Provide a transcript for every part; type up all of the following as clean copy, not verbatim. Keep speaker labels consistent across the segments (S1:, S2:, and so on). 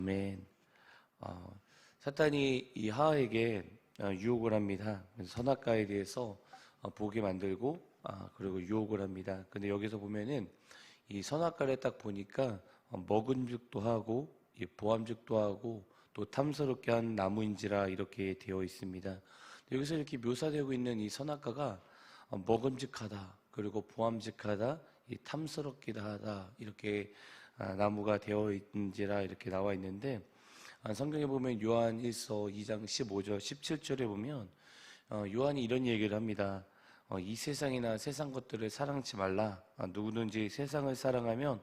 S1: 아멘. 사탄이 이 하와에게 유혹을 합니다. 그래서 선악과에 대해서 보게 만들고 그리고 유혹을 합니다. 근데 여기서 보면은 이 선악과를 딱 보니까 먹은죽도 하고 보암죽도 하고 또 탐스럽게 한 나무인지라 이렇게 되어 있습니다. 여기서 이렇게 묘사되고 있는 이 선악과가 먹음직하다 그리고 보암직하다 이 탐스럽기도 하다 이렇게 나무가 되어 있는지라 이렇게 나와 있는데 성경에 보면 요한 1서 2장 15절 17절에 보면 요한이 이런 얘기를 합니다. 이 세상이나 세상 것들을 사랑치 말라. 누구든지 세상을 사랑하면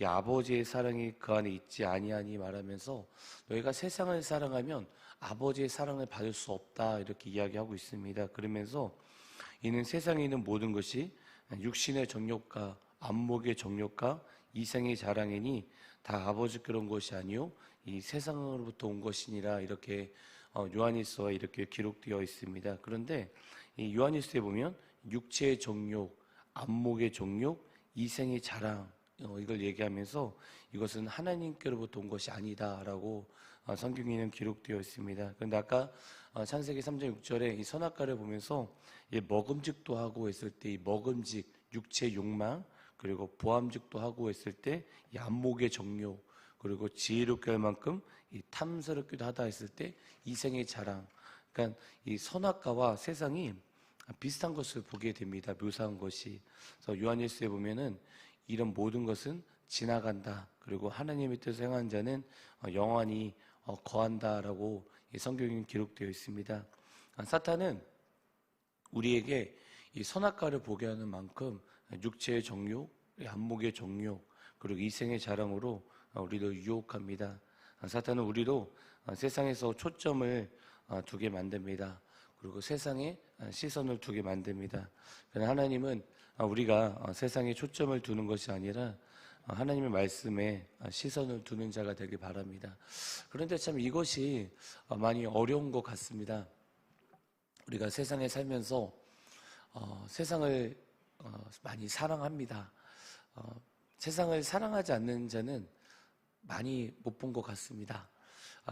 S1: 이 아버지의 사랑이 그 안에 있지 아니하니 말하면서 너희가 세상을 사랑하면 아버지의 사랑을 받을 수 없다 이렇게 이야기하고 있습니다. 그러면서 이는 세상에 있는 모든 것이 육신의 정욕과 안목의 정욕과 이생의 자랑이니 다 아버지께로 온 것이 아니요 이 세상으로부터 온 것이니라 이렇게 요한일서에 이렇게 기록되어 있습니다. 그런데 이 요한일서에 보면 육체의 정욕, 안목의 정욕, 이생의 자랑 이걸 얘기하면서 이것은 하나님께로부터 온 것이 아니다라고 성경에는 기록되어 있습니다. 그런데 아까 창세기 3장 6절에 이 선악과를 보면서 먹음직도 하고 했을 때 이 먹음직, 육체의 욕망 그리고 보암직도 하고 했을 때 이 안목의 정욕 그리고 지혜롭게 할 만큼 이 탐스럽기도 하다 했을 때 이생의 자랑 그러니까 이 선악과와 세상이 비슷한 것을 보게 됩니다. 묘사한 것이. 그래서 요한일서에 보면은 이런 모든 것은 지나간다. 그리고 하나님의 뜻을 행한 자는 영원히 거한다라고 성경에 기록되어 있습니다. 사탄은 우리에게 이 선악과를 보게 하는 만큼 육체의 정욕, 안목의 정욕, 그리고 이생의 자랑으로 우리를 유혹합니다. 사탄은 우리로 세상에서 초점을 두게 만듭니다. 그리고 세상에 시선을 두게 만듭니다. 그러나 하나님은 우리가 세상에 초점을 두는 것이 아니라 하나님의 말씀에 시선을 두는 자가 되길 바랍니다. 그런데 참 이것이 많이 어려운 것 같습니다. 우리가 세상에 살면서 세상을 많이 사랑합니다. 세상을 사랑하지 않는 자는 많이 못 본 것 같습니다.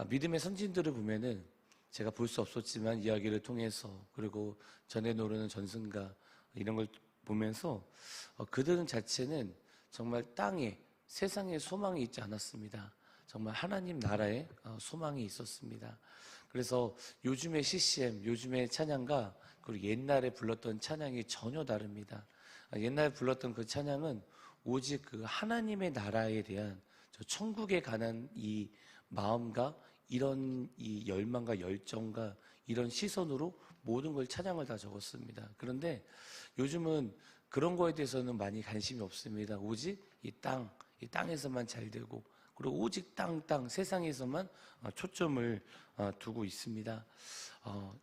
S1: 믿음의 선진들을 보면은 제가 볼 수 없었지만 이야기를 통해서 그리고 전해노르는 전승가 이런 걸 보면서 그들은 자체는 정말 땅에 세상에 소망이 있지 않았습니다. 정말 하나님 나라에 소망이 있었습니다. 그래서 요즘의 CCM, 요즘의 찬양과 그리고 옛날에 불렀던 찬양이 전혀 다릅니다. 옛날에 불렀던 그 찬양은 오직 그 하나님의 나라에 대한 저 천국에 관한 이 마음과 이런 이 열망과 열정과 이런 시선으로 모든 걸 찬양을 다 적었습니다. 그런데 요즘은 그런 거에 대해서는 많이 관심이 없습니다. 오직 이 땅에서만 잘 되고 그리고 오직 땅 세상에서만 초점을 두고 있습니다.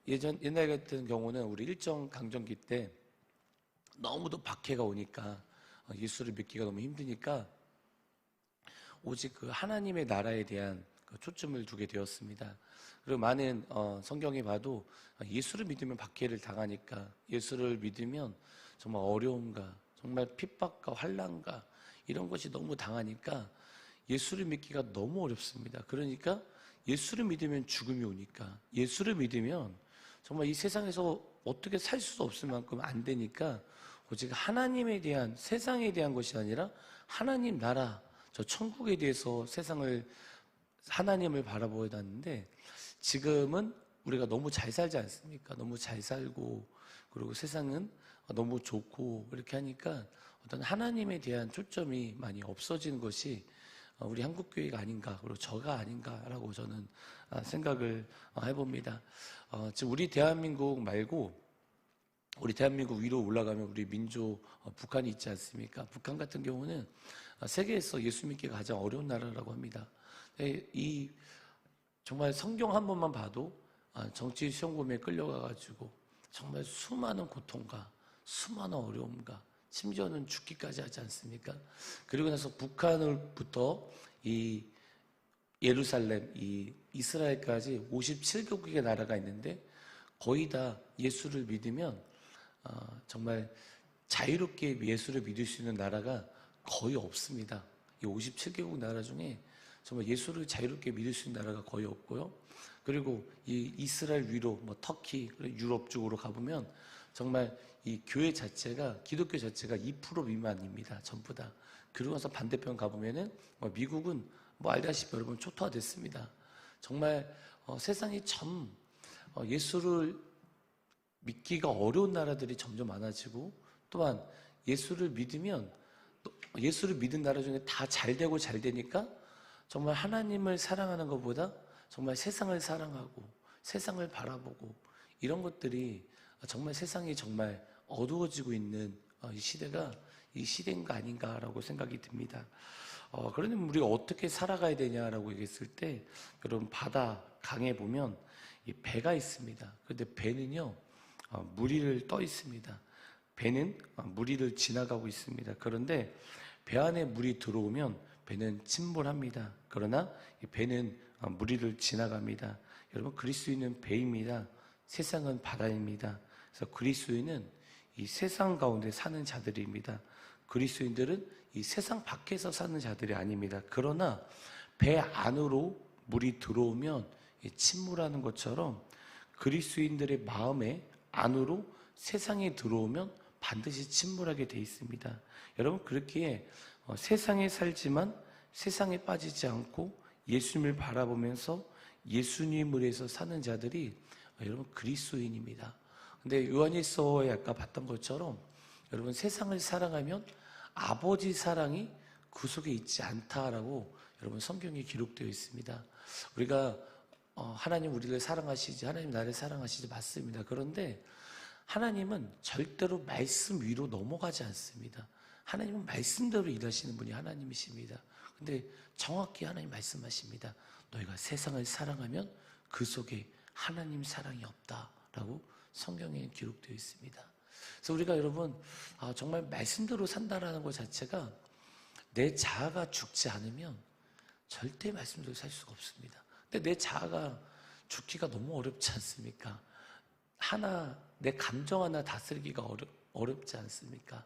S1: 옛날 같은 경우는 우리 일정 강점기 때 너무도 박해가 오니까 예수를 믿기가 너무 힘드니까 오직 그 하나님의 나라에 대한 초점을 두게 되었습니다. 그리고 많은 성경에 봐도 예수를 믿으면 박해를 당하니까 예수를 믿으면 정말 어려움과 정말 핍박과 환난과 이런 것이 너무 당하니까 예수를 믿기가 너무 어렵습니다. 그러니까 예수를 믿으면 죽음이 오니까 예수를 믿으면 정말 이 세상에서 어떻게 살 수 없을 만큼 안 되니까 오직 하나님에 대한 세상에 대한 것이 아니라 하나님 나라 저 천국에 대해서 세상을 하나님을 바라보아야 하는데 지금은 우리가 너무 잘 살지 않습니까? 너무 잘 살고 그리고 세상은 너무 좋고 이렇게 하니까 어떤 하나님에 대한 초점이 많이 없어지는 것이 우리 한국교회가 아닌가 그리고 저가 아닌가라고 저는 생각을 해봅니다. 지금 우리 대한민국 말고 우리 대한민국 위로 올라가면 우리 민족 북한이 있지 않습니까? 북한 같은 경우는 세계에서 예수 믿기가 가장 어려운 나라라고 합니다. 이 정말 성경 한 번만 봐도 정치 시험범위에 끌려가가지고 정말 수많은 고통과 수많은 어려움과 심지어는 죽기까지 하지 않습니까? 그리고 나서 북한으로부터 이 예루살렘, 이 이스라엘까지 57개국의 나라가 있는데 거의 다 예수를 믿으면 정말 자유롭게 예수를 믿을 수 있는 나라가 거의 없습니다. 이 57개국 나라 중에 정말 예수를 자유롭게 믿을 수 있는 나라가 거의 없고요. 그리고 이 이스라엘 위로 뭐 터키, 유럽 쪽으로 가보면 정말 이 교회 자체가 기독교 자체가 2% 미만입니다. 전부 다. 그러고 나서 반대편 가보면은 미국은 뭐 알다시피 여러분 초토화됐습니다. 정말 세상이 예수를 믿기가 어려운 나라들이 점점 많아지고 또한 예수를 믿은 나라 중에 다 잘 되고 잘 되니까 정말 하나님을 사랑하는 것보다 정말 세상을 사랑하고 세상을 바라보고 이런 것들이 정말 세상이 정말 어두워지고 있는 이 시대가 이 시대인가 아닌가라고 생각이 듭니다. 그러니 우리가 어떻게 살아가야 되냐라고 얘기했을 때 여러분 바다 강에 보면 이 배가 있습니다. 그런데 배는요 물 위를 떠 있습니다. 배는 물 위를 지나가고 있습니다. 그런데 배 안에 물이 들어오면 배는 침몰합니다. 그러나 이 배는 물 위를 지나갑니다. 여러분 그리스도인은 배입니다. 세상은 바다입니다. 그래서 그리스도인은 이 세상 가운데 사는 자들입니다. 그리스도인들은 이 세상 밖에서 사는 자들이 아닙니다. 그러나 배 안으로 물이 들어오면 침몰하는 것처럼 그리스도인들의 마음에 안으로 세상에 들어오면 반드시 침몰하게 돼 있습니다. 여러분 그렇기에 세상에 살지만 세상에 빠지지 않고 예수님을 바라보면서 예수님을 위해서 사는 자들이 여러분 그리스도인입니다. 근데 요한일서에 아까 봤던 것처럼 여러분 세상을 사랑하면 아버지 사랑이 그 속에 있지 않다라고 여러분 성경에 기록되어 있습니다. 우리가 하나님 우리를 사랑하시지 하나님 나를 사랑하시지 맞습니다. 그런데 하나님은 절대로 말씀 위로 넘어가지 않습니다. 하나님은 말씀대로 일하시는 분이 하나님이십니다. 근데 정확히 하나님 말씀하십니다. 너희가 세상을 사랑하면 그 속에 하나님 사랑이 없다라고 성경에 기록되어 있습니다. 그래서 우리가 여러분 정말 말씀대로 산다라는 것 자체가 내 자아가 죽지 않으면 절대 말씀대로 살 수가 없습니다. 근데 내 자아가 죽기가 너무 어렵지 않습니까? 내 감정 하나 다스리기가 어렵지 않습니까?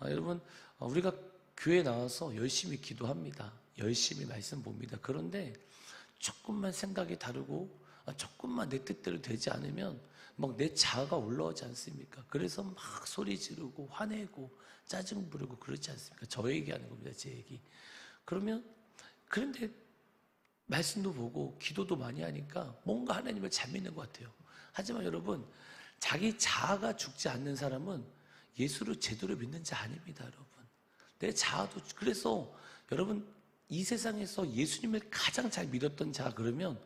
S1: 여러분 우리가 교회 나와서 열심히 기도합니다. 열심히 말씀 봅니다. 그런데 조금만 생각이 다르고 조금만 내 뜻대로 되지 않으면 막 내 자아가 올라오지 않습니까? 그래서 막 소리 지르고 화내고 짜증 부리고 그렇지 않습니까? 저 얘기하는 겁니다. 제 얘기. 그런데 말씀도 보고 기도도 많이 하니까 뭔가 하나님을 잘 믿는 것 같아요. 하지만 여러분 자기 자아가 죽지 않는 사람은 예수를 제대로 믿는 자 아닙니다. 여러분 내 자아도 그래서 여러분 이 세상에서 예수님을 가장 잘 믿었던 자 그러면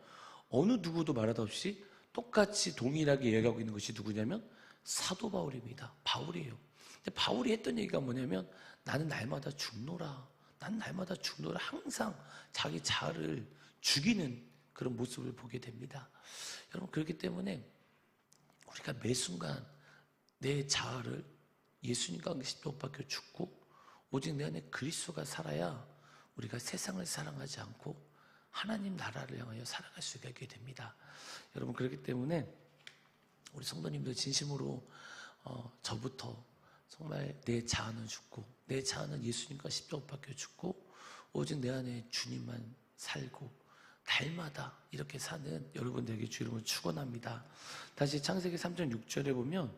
S1: 어느 누구도 말하다 없이 똑같이 동일하게 얘기하고 있는 것이 누구냐면 사도 바울입니다. 바울이에요. 근데 바울이 했던 얘기가 뭐냐면 나는 날마다 죽노라. 난 날마다 죽노라. 항상 자기 자아를 죽이는 그런 모습을 보게 됩니다. 여러분 그렇기 때문에 우리가 매 순간 내 자아를 예수님과 십자가 못 박혀 죽고 오직 내 안에 그리스도가 살아야 우리가 세상을 사랑하지 않고 하나님 나라를 향하여 살아갈 수 있게 됩니다. 여러분 그렇기 때문에 우리 성도님들 진심으로 저부터 정말 내 자아는 죽고 내 자아는 예수님과 십자가 못 박혀 죽고 오직 내 안에 주님만 살고 날마다 이렇게 사는 여러분들에게 주 이름으로 축원합니다. 다시 창세기 3장 6절에 보면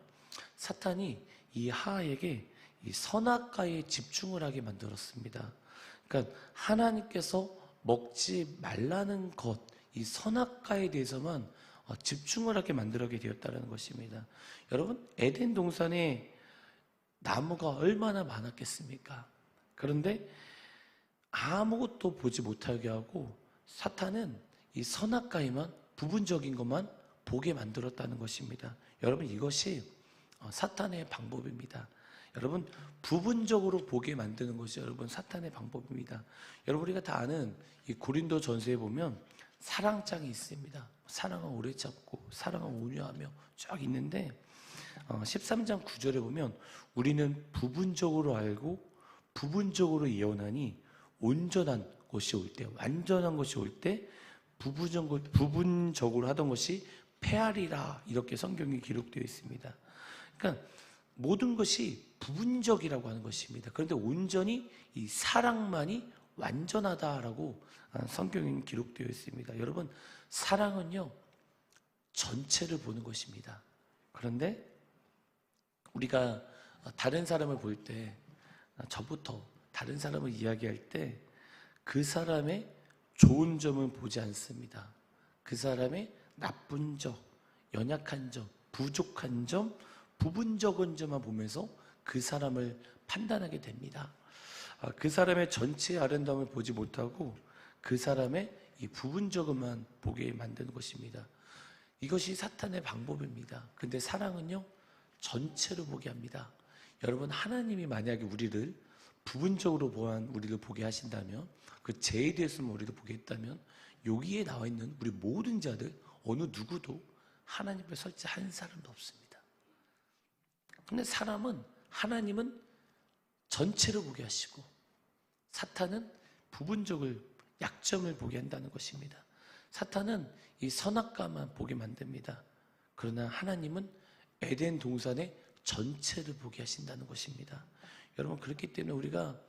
S1: 사탄이 이 하하에게 이 선악과에 집중을 하게 만들었습니다. 그러니까 하나님께서 먹지 말라는 것, 이 선악과에 대해서만 집중을 하게 만들게 되었다는 것입니다. 여러분 에덴 동산에 나무가 얼마나 많았겠습니까? 그런데 아무것도 보지 못하게 하고 사탄은 이 선악과에만 부분적인 것만 보게 만들었다는 것입니다. 여러분 이것이 사탄의 방법입니다. 여러분 부분적으로 보게 만드는 것이 여러분 사탄의 방법입니다. 여러분 우리가 다 아는 이 고린도 전서에 보면 사랑장이 있습니다. 사랑은 오래 참고 사랑은 온유하며 쫙 있는데 13장 9절에 보면 우리는 부분적으로 알고 부분적으로 예언하니 온전한 것이 올 때 완전한 것이 올 때 부분적으로 하던 것이 폐하리라 이렇게 성경이 기록되어 있습니다. 그러니까 모든 것이 부분적이라고 하는 것입니다. 그런데 온전히 이 사랑만이 완전하다라고 성경에 기록되어 있습니다. 여러분, 사랑은요, 전체를 보는 것입니다. 그런데 우리가 다른 사람을 볼 때, 저부터 다른 사람을 이야기할 때 그 사람의 좋은 점은 보지 않습니다. 그 사람의 나쁜 점, 연약한 점, 부족한 점, 부분적인 점만 보면서 그 사람을 판단하게 됩니다. 그 사람의 전체의 아름다움을 보지 못하고 그 사람의 이 부분적으로만 보게 만드는 것입니다. 이것이 사탄의 방법입니다. 근데 사랑은요, 전체로 보게 합니다. 여러분, 하나님이 만약에 우리를 부분적으로 우리를 보게 하신다면, 그 죄에 대해서만 우리를 보게 했다면, 여기에 나와 있는 우리 모든 자들 어느 누구도 하나님 앞에 설치 한 사람도 없습니다. 근데 하나님은 전체로 보게 하시고, 사탄은 부분적을, 약점을 보게 한다는 것입니다. 사탄은 이 선악과만 보게 만듭니다. 그러나 하나님은 에덴 동산의 전체를 보게 하신다는 것입니다. 여러분, 그렇기 때문에 우리가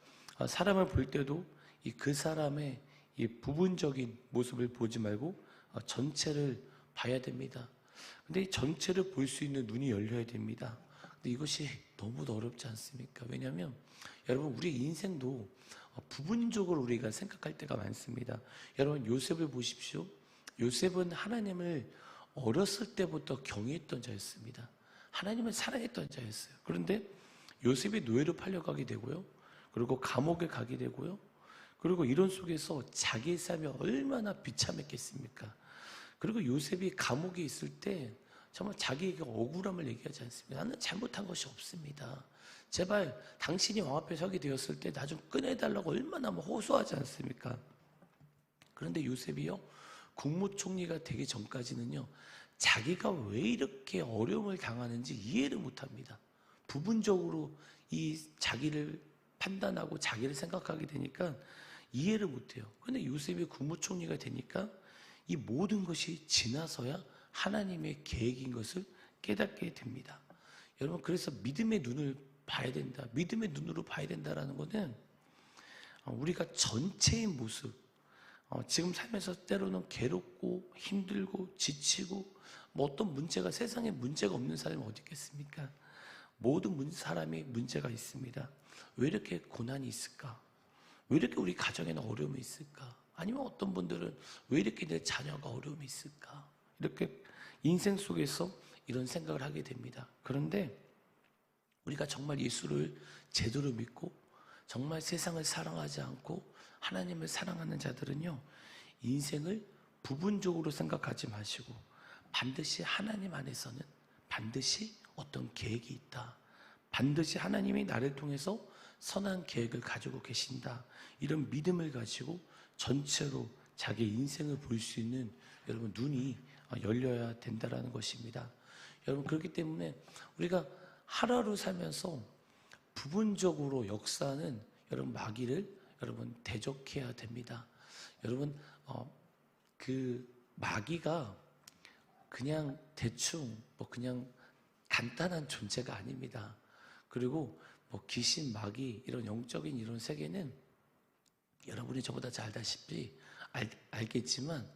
S1: 사람을 볼 때도 그 사람의 이 부분적인 모습을 보지 말고 전체를 봐야 됩니다. 근데 이 전체를 볼 수 있는 눈이 열려야 됩니다. 근데 이것이 너무도 어렵지 않습니까? 왜냐하면 여러분, 우리 인생도 부분적으로 우리가 생각할 때가 많습니다. 여러분, 요셉을 보십시오. 요셉은 하나님을 어렸을 때부터 경외했던 자였습니다. 하나님을 사랑했던 자였어요. 그런데 요셉이 노예로 팔려가게 되고요. 그리고 감옥에 가게 되고요. 그리고 이런 속에서 자기의 삶이 얼마나 비참했겠습니까? 그리고 요셉이 감옥에 있을 때 정말 자기에게 억울함을 얘기하지 않습니다. 나는 잘못한 것이 없습니다. 제발 당신이 왕 앞에 서게 되었을 때 나 좀 꺼내달라고 얼마나 호소하지 않습니까? 그런데 요셉이요, 국무총리가 되기 전까지는요, 자기가 왜 이렇게 어려움을 당하는지 이해를 못합니다. 부분적으로 이 자기를 판단하고 자기를 생각하게 되니까 이해를 못해요. 그런데 요셉이 국무총리가 되니까 이 모든 것이 지나서야 하나님의 계획인 것을 깨닫게 됩니다. 여러분, 그래서 믿음의 눈을 봐야 된다. 믿음의 눈으로 봐야 된다라는 것은 우리가 전체의 모습, 지금 삶에서 때로는 괴롭고 힘들고 지치고 어떤 문제가, 세상에 문제가 없는 사람이 어디 있겠습니까? 모든 사람이 문제가 있습니다. 왜 이렇게 고난이 있을까? 왜 이렇게 우리 가정에는 어려움이 있을까? 아니면 어떤 분들은 왜 이렇게 내 자녀가 어려움이 있을까? 이렇게 인생 속에서 이런 생각을 하게 됩니다. 그런데 우리가 정말 예수를 제대로 믿고 정말 세상을 사랑하지 않고 하나님을 사랑하는 자들은요, 인생을 부분적으로 생각하지 마시고 반드시 하나님 안에서는 반드시 어떤 계획이 있다. 반드시 하나님이 나를 통해서 선한 계획을 가지고 계신다. 이런 믿음을 가지고 전체로 자기 인생을 볼 수 있는 여러분 눈이 열려야 된다는 것입니다. 여러분, 그렇기 때문에 우리가 하루하루 살면서 부분적으로 역사는 여러분 마귀를 여러분 대적해야 됩니다. 여러분, 그 마귀가 그냥 대충 그냥 간단한 존재가 아닙니다. 그리고 귀신, 마귀 이런 영적인 이런 세계는 여러분이 저보다 잘 알다시피 알겠지만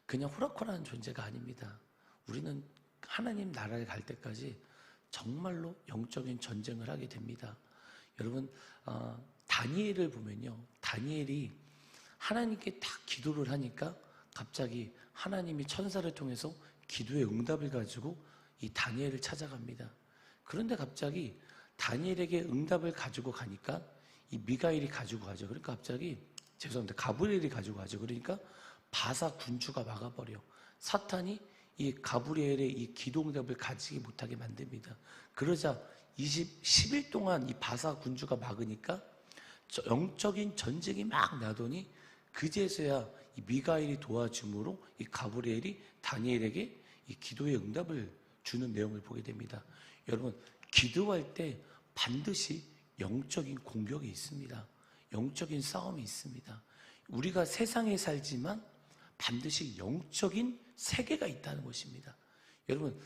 S1: 그냥 호락호락한 존재가 아닙니다. 우리는 하나님 나라에 갈 때까지 정말로 영적인 전쟁을 하게 됩니다. 여러분, 다니엘을 보면요, 다니엘이 하나님께 딱 기도를 하니까 갑자기 하나님이 천사를 통해서 기도의 응답을 가지고 이 다니엘을 찾아갑니다. 그런데 갑자기 다니엘에게 응답을 가지고 가니까 이 미가엘이 가지고 가죠. 그러니까 갑자기, 죄송합니다, 가브리엘이 가지고 가죠. 그러니까 바사 군주가 막아버려. 사탄이 이 가브리엘의 이 기도 응답을 가지지 못하게 만듭니다. 그러자 10일 동안 이 바사 군주가 막으니까 영적인 전쟁이 막 나더니 그제서야 이 미가엘이 도와줌으로 이 가브리엘이 다니엘에게 이 기도의 응답을 주는 내용을 보게 됩니다. 여러분, 기도할 때 반드시 영적인 공격이 있습니다. 영적인 싸움이 있습니다. 우리가 세상에 살지만 반드시 영적인 세계가 있다는 것입니다. 여러분,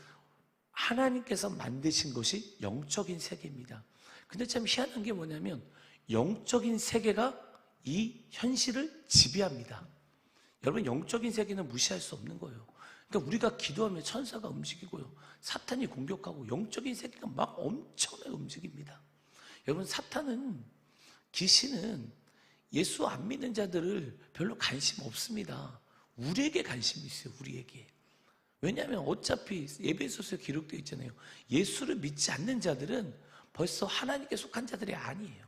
S1: 하나님께서 만드신 것이 영적인 세계입니다. 근데 참 희한한 게 뭐냐면 영적인 세계가 이 현실을 지배합니다. 여러분, 영적인 세계는 무시할 수 없는 거예요. 그러니까 우리가 기도하면 천사가 움직이고요, 사탄이 공격하고 영적인 세계가 막 엄청나게 움직입니다. 여러분, 사탄은, 귀신은 예수 안 믿는 자들을 별로 관심 없습니다. 우리에게 관심이 있어요. 우리에게. 왜냐하면 어차피 에베소서에 기록되어 있잖아요. 예수를 믿지 않는 자들은 벌써 하나님께 속한 자들이 아니에요.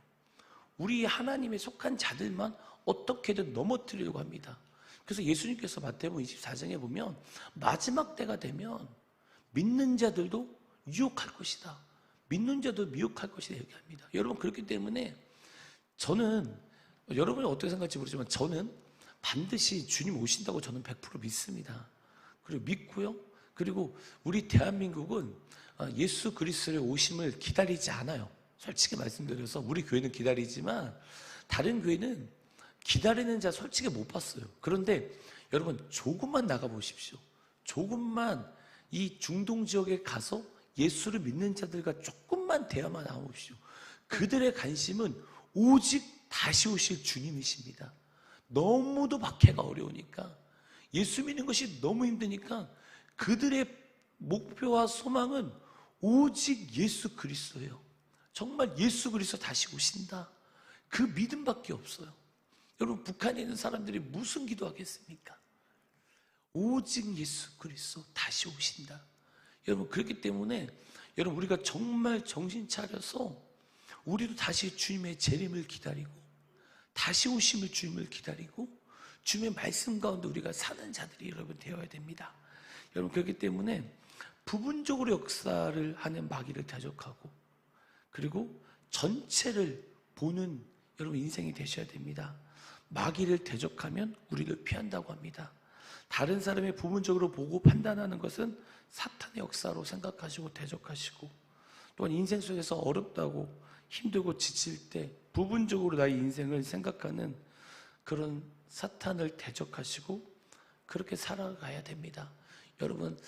S1: 우리 하나님에 속한 자들만 어떻게든 넘어뜨리려고 합니다. 그래서 예수님께서 마태복음 24장에 보면 마지막 때가 되면 믿는 자들도 유혹할 것이다, 믿는 자도 미혹할 것이다 얘기합니다. 여러분, 그렇기 때문에 저는, 여러분이 어떻게 생각할지 모르지만 저는 반드시 주님 오신다고 저는 100% 믿습니다. 그리고 믿고요. 그리고 우리 대한민국은 예수 그리스도의 오심을 기다리지 않아요. 솔직히 말씀드려서 우리 교회는 기다리지만 다른 교회는 기다리는 자 솔직히 못 봤어요. 그런데 여러분, 조금만 나가 보십시오. 조금만 이 중동 지역에 가서 예수를 믿는 자들과 조금만 대화만 나오십시오. 그들의 관심은 오직 다시 오실 주님이십니다. 너무도 박해가 어려우니까, 예수 믿는 것이 너무 힘드니까 그들의 목표와 소망은 오직 예수 그리스도예요. 정말 예수 그리스도 다시 오신다, 그 믿음밖에 없어요. 여러분, 북한에 있는 사람들이 무슨 기도하겠습니까? 오직 예수 그리스도 다시 오신다. 여러분, 그렇기 때문에 여러분, 우리가 정말 정신 차려서 우리도 다시 주님의 재림을 기다리고 다시 오심을 주님을 기다리고 주님의 말씀 가운데 우리가 사는 자들이 여러분 되어야 됩니다. 여러분, 그렇기 때문에 부분적으로 역사를 하는 마귀를 대적하고, 그리고 전체를 보는 여러분 인생이 되셔야 됩니다. 마귀를 대적하면 우리를 피한다고 합니다. 다른 사람의 부분적으로 보고 판단하는 것은 사탄의 역사로 생각하시고 대적하시고, 또한 인생 속에서 어렵다고 힘들고 지칠 때 부분적으로 나의 인생을 생각하는 그런 사탄을 대적하시고 그렇게 살아가야 됩니다. 여러분,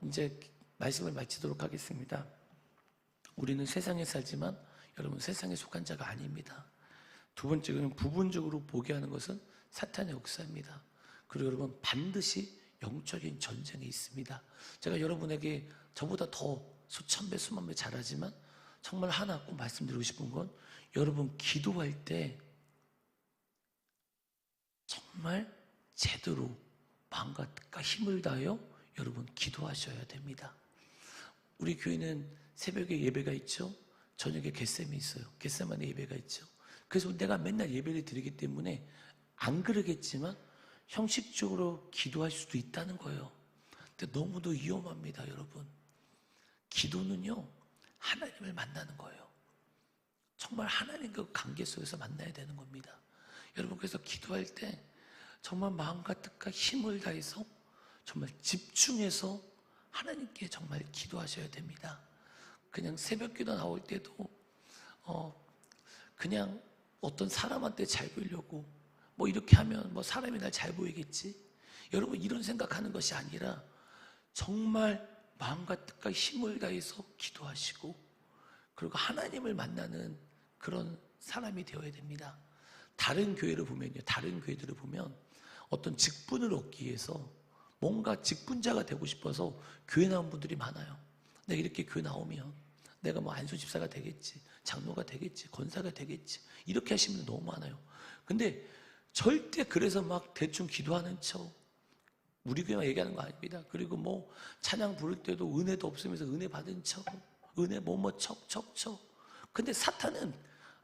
S1: 이제 말씀을 마치도록 하겠습니다. 우리는 세상에 살지만 여러분, 세상에 속한 자가 아닙니다. 두 번째는 부분적으로 보게 하는 것은 사탄의 역사입니다. 그리고 여러분, 반드시 영적인 전쟁이 있습니다. 제가 여러분에게 저보다 더 수천 배 수만 배 잘하지만 정말 하나 꼭 말씀드리고 싶은 건, 여러분 기도할 때 정말 제대로 마음과 뜻과 힘을 다하여 여러분 기도하셔야 됩니다. 우리 교회는 새벽에 예배가 있죠. 저녁에 겟셈이 있어요. 겟셈안에 예배가 있죠. 그래서 내가 맨날 예배를 드리기 때문에 안 그러겠지만 형식적으로 기도할 수도 있다는 거예요. 근데 너무도 위험합니다, 여러분. 기도는요, 하나님을 만나는 거예요. 정말 하나님과 관계 속에서 만나야 되는 겁니다. 여러분, 그래서 기도할 때 정말 마음과 뜻과 힘을 다해서 정말 집중해서 하나님께 정말 기도하셔야 됩니다. 그냥 새벽 기도 나올 때도 그냥 어떤 사람한테 잘 보이려고 뭐 이렇게 하면 뭐 사람이 날 잘 보이겠지, 여러분 이런 생각하는 것이 아니라 정말 마음과 뜻과 힘을 다해서 기도하시고, 그리고 하나님을 만나는 그런 사람이 되어야 됩니다. 다른 교회를 보면요, 다른 교회들을 보면 어떤 직분을 얻기 위해서 뭔가 직분자가 되고 싶어서 교회 나온 분들이 많아요. 내가 이렇게 교회 나오면 내가 뭐 안수 집사가 되겠지, 장로가 되겠지, 권사가 되겠지, 이렇게 하시는 분들 너무 많아요. 근데 절대 그래서 막 대충 기도하는 척, 우리 교회만 얘기하는 거 아닙니다. 그리고 뭐 찬양 부를 때도 은혜도 없으면서 은혜 받은 척, 은혜 뭐뭐 척. 근데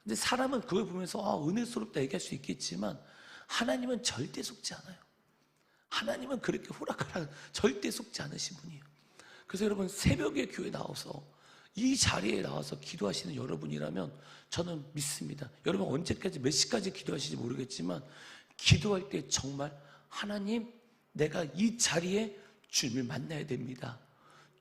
S1: 근데 사람은 그걸 보면서 은혜스럽다 얘기할 수 있겠지만 하나님은 절대 속지 않아요. 하나님은 그렇게 호락호락 절대 속지 않으신 분이에요. 그래서 여러분, 새벽에 교회 나와서 이 자리에 나와서 기도하시는 여러분이라면 저는 믿습니다. 여러분 언제까지 몇 시까지 기도하실지 모르겠지만 기도할 때 정말 하나님, 내가 이 자리에 주님을 만나야 됩니다.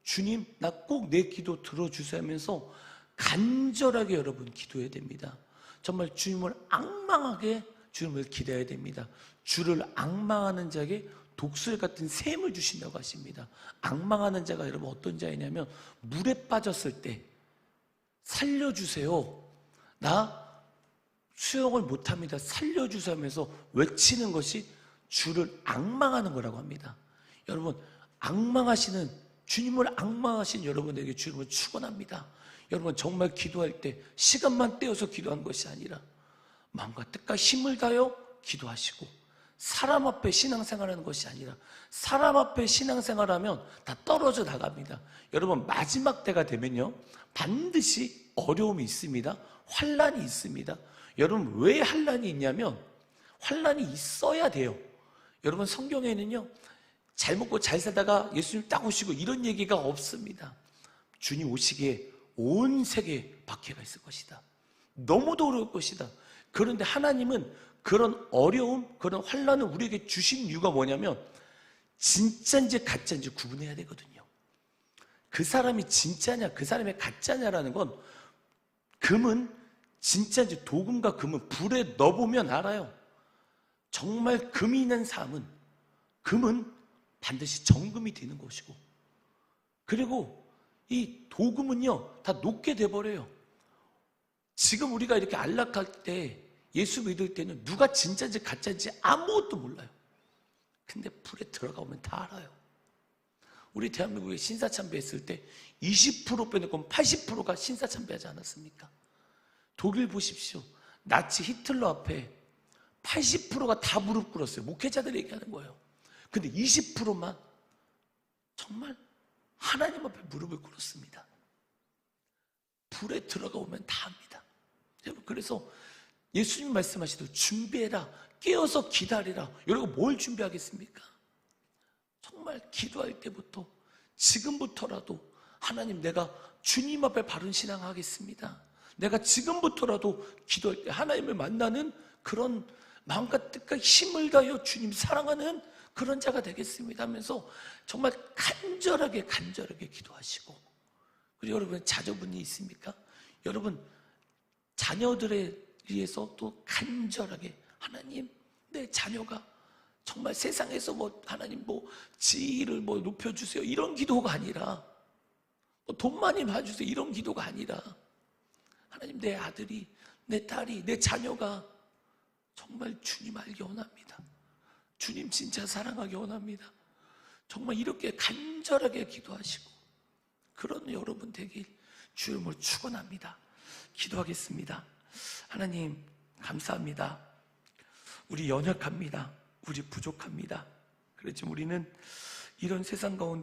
S1: 주님, 나 꼭 내 기도 들어주세요 하면서 간절하게 여러분 기도해야 됩니다. 정말 주님을 앙망하게 주님을 기대해야 됩니다. 주를 앙망하는 자에게 독수리 같은 샘을 주신다고 하십니다. 앙망하는 자가 여러분 어떤 자이냐면, 물에 빠졌을 때 살려주세요, 나 수영을 못합니다, 살려주세요 하면서 외치는 것이 주를 앙망하는 거라고 합니다. 여러분, 주님을 앙망하신 여러분에게 주님을 축원합니다. 여러분, 정말 기도할 때 시간만 떼어서 기도한 것이 아니라 마음과 뜻과 힘을 다하여 기도하시고, 사람 앞에 신앙생활하는 것이 아니라 사람 앞에 신앙생활하면 다 떨어져 나갑니다. 여러분, 마지막 때가 되면요 반드시 어려움이 있습니다. 환난이 있습니다. 여러분, 왜 환난이 있냐면 환난이 있어야 돼요. 여러분, 성경에는요 잘 먹고 잘 살다가 예수님 딱 오시고 이런 얘기가 없습니다. 주님 오시기에 온 세계에 박해가 있을 것이다. 너무도 어려울 것이다. 그런데 하나님은 그런 어려움, 그런 환난을 우리에게 주신 이유가 뭐냐면 진짜인지 가짜인지 구분해야 되거든요. 그 사람이 진짜냐, 그 사람이 가짜냐라는 건 금은 진짜인지, 도금과 금은 불에 넣어보면 알아요. 정말 금이 있는 삶은 금은 반드시 정금이 되는 것이고, 그리고 이 도금은요 다 녹게 돼버려요. 지금 우리가 이렇게 안락할 때, 예수 믿을 때는 누가 진짜인지 가짜인지 아무것도 몰라요. 근데 불에 들어가면 다 알아요. 우리 대한민국에 신사참배했을 때 20% 빼놓고 80%가 신사참배하지 않았습니까? 독일 보십시오. 나치 히틀러 앞에 80%가 다 무릎 꿇었어요. 목회자들이 얘기하는 거예요. 근데 20%만 정말 하나님 앞에 무릎을 꿇었습니다. 불에 들어가 오면 다 합니다. 여러분, 그래서 예수님 말씀하시듯 준비해라, 깨어서 기다리라. 여러분, 뭘 준비하겠습니까? 정말 기도할 때부터, 지금부터라도 하나님, 내가 주님 앞에 바른 신앙하겠습니다. 내가 지금부터라도 기도할 때 하나님을 만나는 그런 마음과 뜻과 힘을 다하여 주님 사랑하는 그런 자가 되겠습니다 하면서 정말 간절하게 기도하시고, 그리고 여러분, 자녀분이 있습니까? 여러분, 자녀들에 위해서 또 간절하게, 하나님, 내 자녀가 정말 세상에서 하나님 지위를 높여주세요 이런 기도가 아니라, 돈 많이 봐주세요 이런 기도가 아니라, 하나님, 내 아들이, 내 딸이, 내 자녀가 정말 주님 알기 원합니다. 주님 진짜 사랑하기 원합니다. 정말 이렇게 간절하게 기도하시고 그런 여러분 되길 주님을 축원합니다. 기도하겠습니다. 하나님, 감사합니다. 우리 연약합니다. 우리 부족합니다. 그렇지만 우리는 이런 세상 가운데